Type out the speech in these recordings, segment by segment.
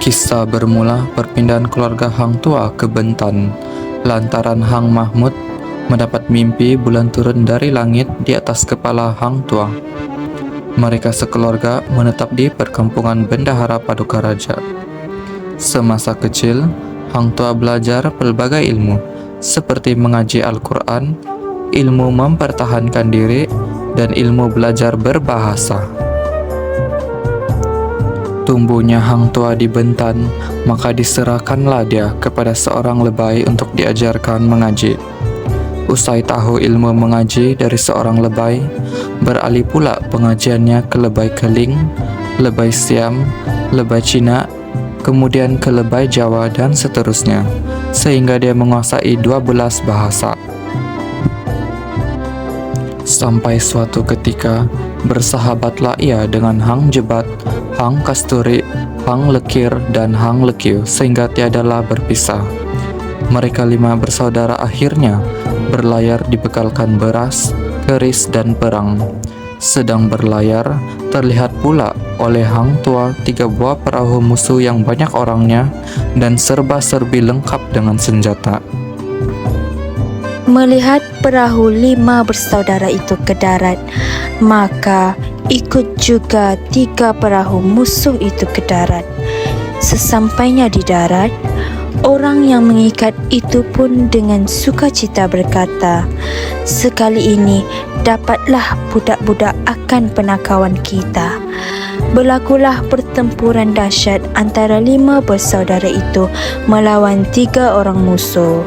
Kisah bermula perpindahan keluarga Hang Tua ke Bentan lantaran Hang Mahmud mendapat mimpi bulan turun dari langit di atas kepala Hang Tua. Mereka sekeluarga menetap di perkampungan Bendahara Paduka Raja. Semasa kecil, Hang Tua belajar pelbagai ilmu seperti mengaji Al-Quran, ilmu mempertahankan diri, dan ilmu belajar berbahasa. Tumbuhnya Hang Tua di Bentan, maka diserahkanlah dia kepada seorang lebay untuk diajarkan mengaji. Usai tahu ilmu mengaji dari seorang lebay, beralih pula pengajiannya ke lebay Keling, lebay Siam, lebay Cina, kemudian ke lebay Jawa dan seterusnya, sehingga dia menguasai 12 bahasa. Sampai suatu ketika, bersahabatlah ia dengan Hang Jebat, Hang Kasturi, Hang Lekir, dan Hang Lekiu, sehingga tiadalah berpisah. Mereka 5 bersaudara akhirnya berlayar dibekalkan beras, keris, dan perang. Sedang berlayar, terlihat pula oleh Hang Tua 3 buah perahu musuh yang banyak orangnya dan serba-serbi lengkap dengan senjata. Melihat perahu 5 bersaudara itu ke darat, maka ikut juga 3 perahu musuh itu ke darat. Sesampainya di darat, orang yang mengikat itu pun dengan sukacita berkata, "Sekali ini dapatlah budak-budak akan penakawan kita." Berlakulah pertempuran dahsyat antara 5 bersaudara itu melawan 3 orang musuh.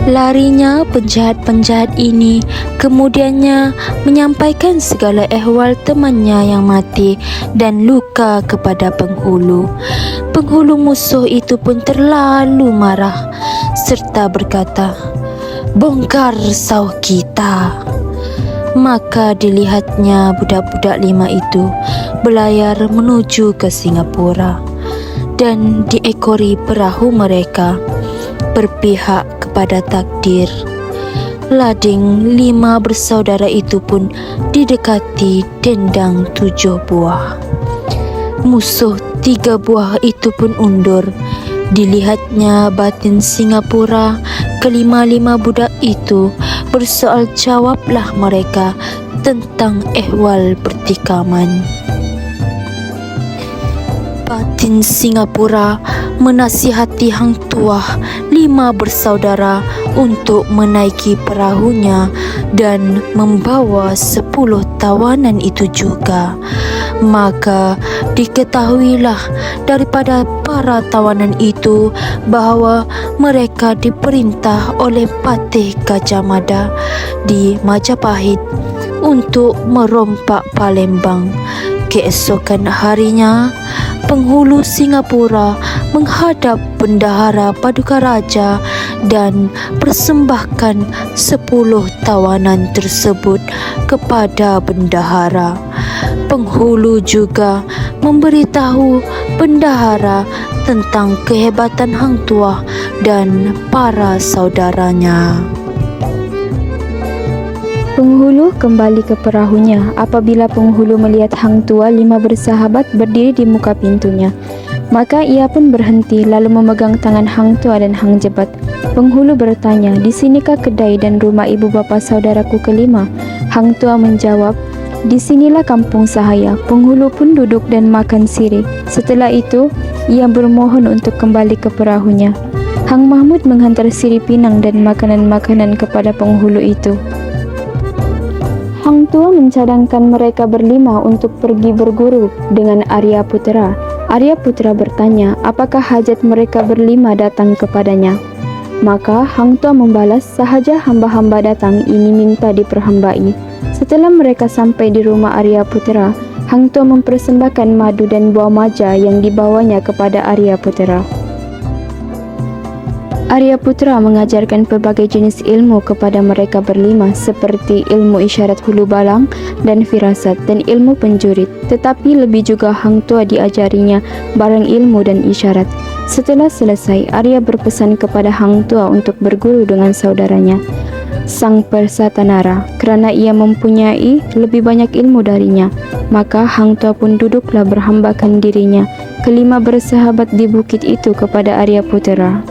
Larinya penjahat-penjahat ini kemudiannya menyampaikan segala ehwal temannya yang mati dan luka kepada penghulu. Penghulu musuh itu pun terlalu marah serta berkata, "Bongkar sauh kita." Maka dilihatnya budak-budak 5 itu berlayar menuju ke Singapura dan diekori perahu mereka berpihak kepada takdir. Lading 5 bersaudara itu pun didekati dendang 7 buah. Musuh 3 buah itu pun undur. Dilihatnya batin Singapura, kelima-lima budak itu bersoal jawablah mereka tentang ehwal pertikaman. Batin Singapura menasihati Hang Tua 5 bersaudara untuk menaiki perahunya dan membawa 10 tawanan itu juga. Maka diketahuilah daripada para tawanan itu bahawa mereka diperintah oleh Patih Gajah Mada di Majapahit untuk merompak Palembang. Keesokan harinya, penghulu Singapura menghadap Bendahara Paduka Raja dan persembahkan 10 tawanan tersebut kepada Bendahara. Penghulu juga memberitahu Bendahara tentang kehebatan Hang Tua dan para saudaranya. Penghulu kembali ke perahunya apabila penghulu melihat Hang Tua 5 bersahabat berdiri di muka pintunya. Maka ia pun berhenti lalu memegang tangan Hang Tua dan Hang Jebat. Penghulu bertanya, "Di sinikah kedai dan rumah ibu bapa saudaraku kelima?" Hang Tua menjawab, "Di sinilah kampung sahaya." Penghulu pun duduk dan makan sirih. Setelah itu, ia bermohon untuk kembali ke perahunya. Hang Mahmud menghantar sirih pinang dan makanan-makanan kepada penghulu itu. Hang Tua mencadangkan mereka berlima untuk pergi berguru dengan Arya Putra. Arya Putra bertanya, apakah hajat mereka berlima datang kepadanya. Maka Hang Tua membalas, "Sahaja hamba-hamba datang, ini minta diperhambai." Setelah mereka sampai di rumah Arya Putra, Hang Tua mempersembahkan madu dan buah maja yang dibawanya kepada Arya Putra. Arya Putra mengajarkan pelbagai jenis ilmu kepada mereka berlima seperti ilmu isyarat hulu balang dan firasat dan ilmu penjurit. Tetapi lebih juga Hang Tua diajarinya barang ilmu dan isyarat. Setelah selesai, Arya berpesan kepada Hang Tua untuk berguru dengan saudaranya, Sang Persatanara, kerana ia mempunyai lebih banyak ilmu darinya. Maka Hang Tua pun duduklah berhambakan dirinya kelima bersahabat di bukit itu kepada Arya Putera.